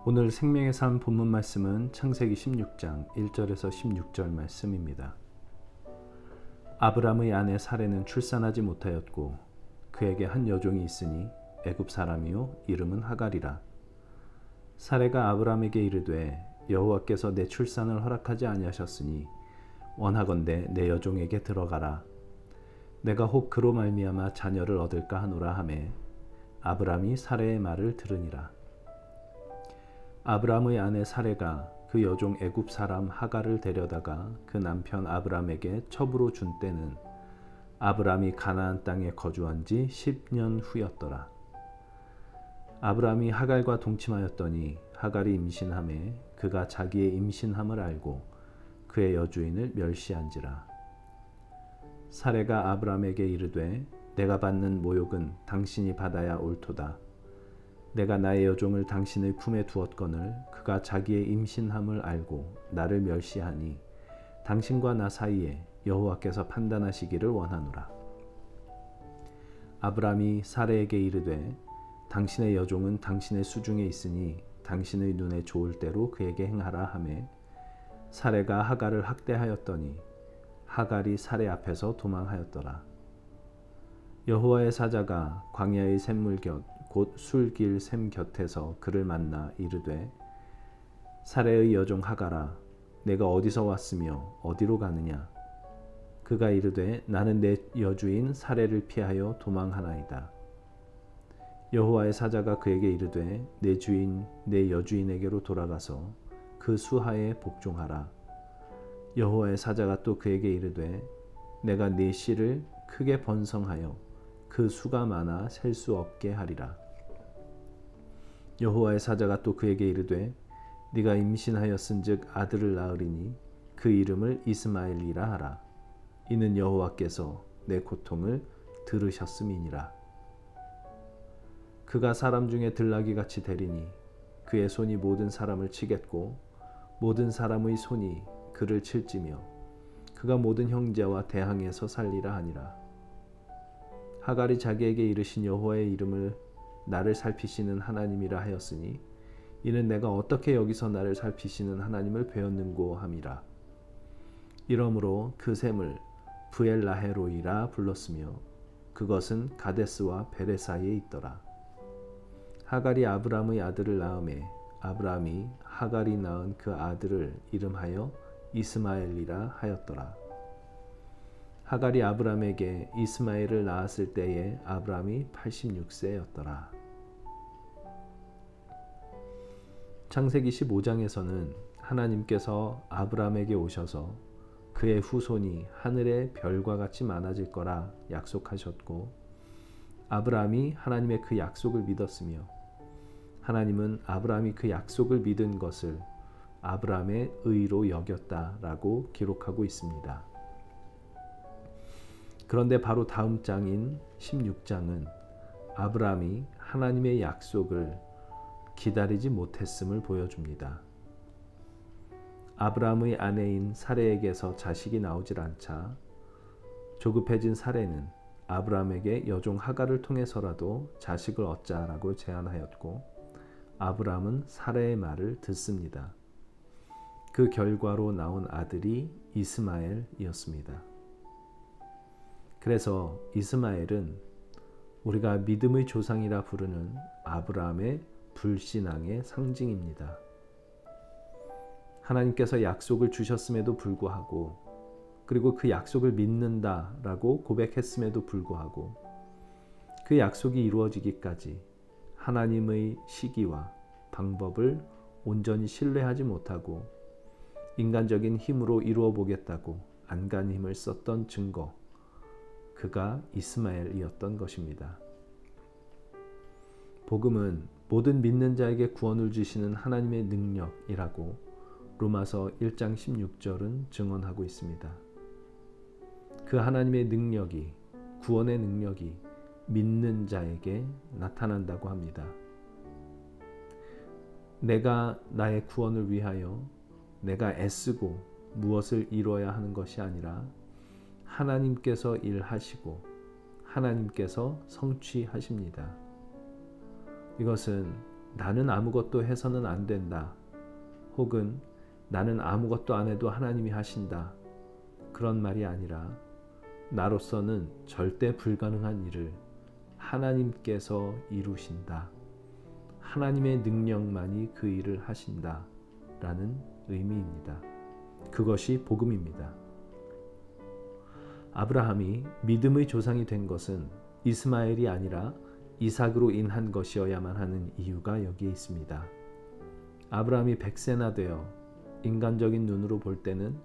오늘 생명의 삶 본문 말씀은 창세기 16장 1절에서 16절 말씀입니다. 아브람의 아내 사레는 출산하지 못하였고 그에게 한 여종이 있으니 애굽 사람이요 이름은 하갈이라. 사레가 아브람에게 이르되 여호와께서 내 출산을 허락하지 아니하셨으니 원하건대 내 여종에게 들어가라. 내가 혹 그로 말미암아 자녀를 얻을까 하노라 하매 아브람이 사레의 말을 들으니라. 아브람의 아내 사레가 그 여종 애굽 사람 하갈을 데려다가 그 남편 아브람에게 첩으로 준 때는 아브람이 가나안 땅에 거주한 지 10년 후였더라. 아브람이 하갈과 동침하였더니 하갈이 임신하매 그가 자기의 임신함을 알고 그의 여주인을 멸시한지라. 사레가 아브람에게 이르되 내가 받는 모욕은 당신이 받아야 옳도다. 내가 나의 여종을 당신의 품에 두었거늘 그가 자기의 임신함을 알고 나를 멸시하니 당신과 나 사이에 여호와께서 판단하시기를 원하노라. 아브람이 사레에게 이르되 당신의 여종은 당신의 수중에 있으니 당신의 눈에 좋을 대로 그에게 행하라 하매 사레가 하갈을 학대하였더니 하갈이 사레 앞에서 도망하였더라. 여호와의 사자가 광야의 샘물 곁 곧 술길 샘 곁에서 그를 만나 이르되 사레의 여종 하갈아 내가 어디서 왔으며 어디로 가느냐. 그가 이르되 나는 내 여주인 사레를 피하여 도망하나이다. 여호와의 사자가 그에게 이르되 내 주인 내 여주인에게로 돌아가서 그 수하에 복종하라. 여호와의 사자가 또 그에게 이르되 내가 네 씨를 크게 번성하여 그 수가 많아 셀 수 없게 하리라. 여호와의 사자가 또 그에게 이르되 네가 임신하였은즉 아들을 낳으리니 그 이름을 이스마엘이라 하라. 이는 여호와께서 내 고통을 들으셨음이니라. 그가 사람 중에 들나귀같이 되리니 그의 손이 모든 사람을 치겠고 모든 사람의 손이 그를 칠지며 그가 모든 형제와 대항에서 살리라 하니라. 하갈이 자기에게 이르신 여호와의 이름을 나를 살피시는 하나님이라 하였으니 이는 내가 어떻게 여기서 나를 살피시는 하나님을 배웠는고 함이라. 이러므로 그 샘을 브엘라헤로이라 불렀으며 그것은 가데스와 베레 사이에 있더라. 하갈이 아브람의 아들을 낳음에 아브람이 하갈이 낳은 그 아들을 이름하여 이스마엘이라 하였더라. 하갈이 아브람에게 이스마엘을 낳았을 때에 아브람이 86세였더라. 창세기 15장에서는 하나님께서 아브람에게 오셔서 그의 후손이 하늘의 별과 같이 많아질 거라 약속하셨고 아브람이 하나님의 그 약속을 믿었으며 하나님은 아브람이 그 약속을 믿은 것을 아브람의 의로 여겼다라고 기록하고 있습니다. 그런데 바로 다음 장인 16장은 아브람이 하나님의 약속을 기다리지 못했음을 보여줍니다. 아브람의 아내인 사레에게서 자식이 나오질 않자 조급해진 사레는 아브람에게 여종 하갈을 통해서라도 자식을 얻자라고 제안하였고 아브람은 사레의 말을 듣습니다. 그 결과로 나온 아들이 이스마엘이었습니다. 그래서 이스마엘은 우리가 믿음의 조상이라 부르는 아브라함의 불신앙의 상징입니다. 하나님께서 약속을 주셨음에도 불구하고 그리고 그 약속을 믿는다라고 고백했음에도 불구하고 그 약속이 이루어지기까지 하나님의 시기와 방법을 온전히 신뢰하지 못하고 인간적인 힘으로 이루어 보겠다고 안간 힘을 썼던 증거, 그가 이스마엘이었던 것입니다. 복음은 모든 믿는 자에게 구원을 주시는 하나님의 능력이라고 로마서 1장 16절은 증언하고 있습니다. 그 하나님의 능력이, 구원의 능력이 믿는 자에게 나타난다고 합니다. 내가 나의 구원을 위하여 내가 애쓰고 무엇을 이루어야 하는 것이 아니라 하나님께서 일하시고 하나님께서 성취하십니다. 이것은 나는 아무것도 해서는 안 된다. 혹은 나는 아무것도 안 해도 하나님이 하신다. 그런 말이 아니라 나로서는 절대 불가능한 일을 하나님께서 이루신다. 하나님의 능력만이 그 일을 하신다. 라는 의미입니다. 그것이 복음입니다. 아브라함이 믿음의 조상이 된 것은 이스마엘이 아니라 이삭으로 인한 것이어야만 하는 이유가 여기에 있습니다. 아브라함이 100세나 되어 인간적인 눈으로 볼 때는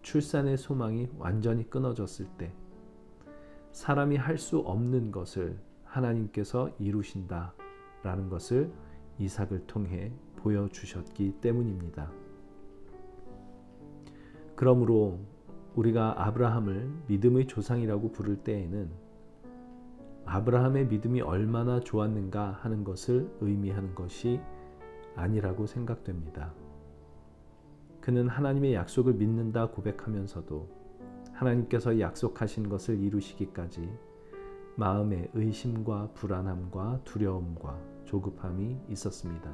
출산의 소망이 완전히 끊어졌을 때 사람이 할 수 없는 것을 하나님께서 이루신다라는 것을 이삭을 통해 보여주셨기 때문입니다. 그러므로 우리가 아브라함을 믿음의 조상이라고 부를 때에는 아브라함의 믿음이 얼마나 좋았는가 하는 것을 의미하는 것이 아니라고 생각됩니다. 그는 하나님의 약속을 믿는다 고백하면서도 하나님께서 약속하신 것을 이루시기까지 마음에 의심과 불안함과 두려움과 조급함이 있었습니다.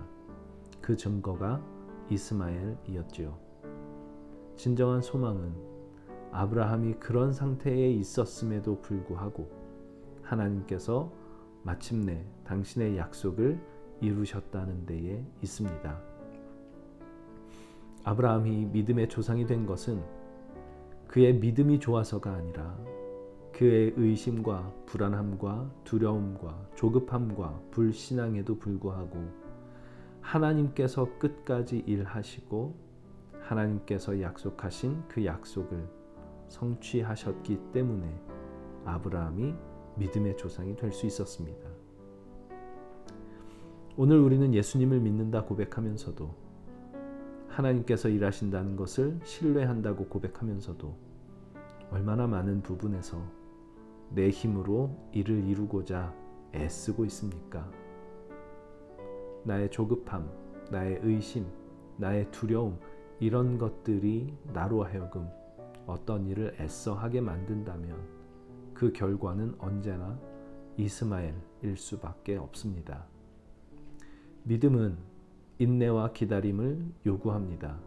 그 증거가 이스마엘이었지요. 진정한 소망은 아브라함이 그런 상태에 있었음에도 불구하고 하나님께서 마침내 당신의 약속을 이루셨다는 데에 있습니다. 아브라함이 믿음의 조상이 된 것은 그의 믿음이 좋아서가 아니라 그의 의심과 불안함과 두려움과 조급함과 불신앙에도 불구하고 하나님께서 끝까지 일하시고 하나님께서 약속하신 그 약속을 성취하셨기 때문에 아브라함이 믿음의 조상이 될 수 있었습니다. 오늘 우리는 예수님을 믿는다 고백하면서도 하나님께서 일하신다는 것을 신뢰한다고 고백하면서도 얼마나 많은 부분에서 내 힘으로 일을 이루고자 애쓰고 있습니까? 나의 조급함, 나의 의심, 나의 두려움 이런 것들이 나로 하여금 어떤 일을 애써 하게 만든다면 그 결과는 언제나 이스마엘일 수밖에 없습니다. 믿음은 인내와 기다림을 요구합니다.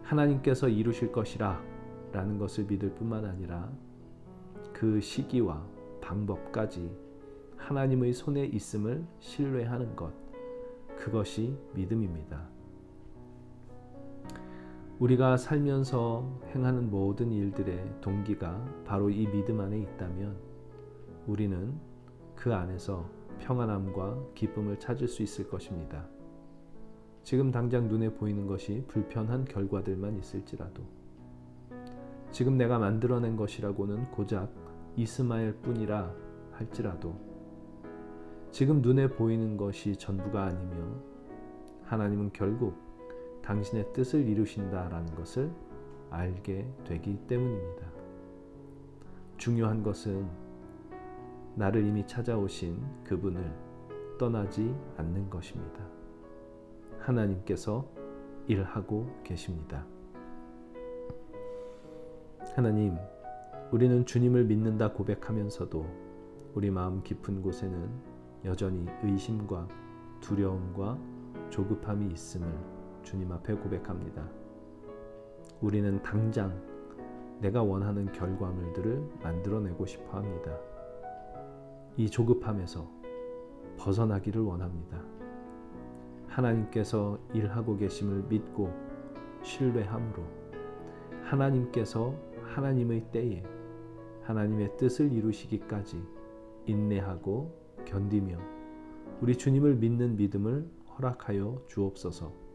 하나님께서 이루실 것이라 라는 것을 믿을 뿐만 아니라 그 시기와 방법까지 하나님의 손에 있음을 신뢰하는 것, 그것이 믿음입니다. 우리가 살면서 행하는 모든 일들의 동기가 바로 이 믿음 안에 있다면 우리는 그 안에서 평안함과 기쁨을 찾을 수 있을 것입니다. 지금 당장 눈에 보이는 것이 불편한 결과들만 있을지라도 지금 내가 만들어낸 것이라고는 고작 이스마엘 뿐이라 할지라도 지금 눈에 보이는 것이 전부가 아니며 하나님은 결국 당신의 뜻을 이루신다라는 것을 알게 되기 때문입니다. 중요한 것은 나를 이미 찾아오신 그분을 떠나지 않는 것입니다. 하나님께서 일하고 계십니다. 하나님, 우리는 주님을 믿는다 고백하면서도 우리 마음 깊은 곳에는 여전히 의심과 두려움과 조급함이 있음을 주님 앞에 고백합니다. 우리는 당장 내가 원하는 결과물들을 만들어내고 싶어 합니다. 이 조급함에서 벗어나기를 원합니다. 하나님께서 일하고 계심을 믿고 신뢰함으로 하나님께서 하나님의 때에 하나님의 뜻을 이루시기까지 인내하고 견디며 우리 주님을 믿는 믿음을 허락하여 주옵소서.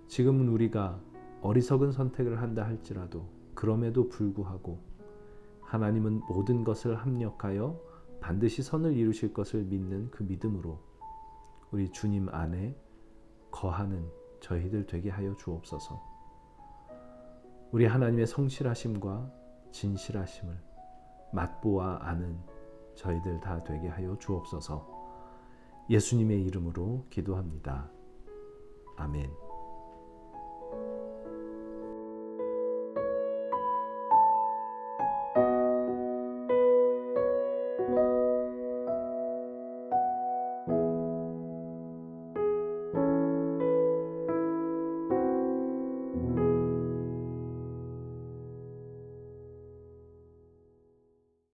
지금은 우리가 어리석은 선택을 한다 할지라도 그럼에도 불구하고 하나님은 모든 것을 합력하여 반드시 선을 이루실 것을 믿는 그 믿음으로 우리 주님 안에 거하는 저희들 되게 하여 주옵소서. 우리 하나님의 성실하심과 진실하심을 맛보아 아는 저희들 다 되게 하여 주옵소서. 예수님의 이름으로 기도합니다. 아멘.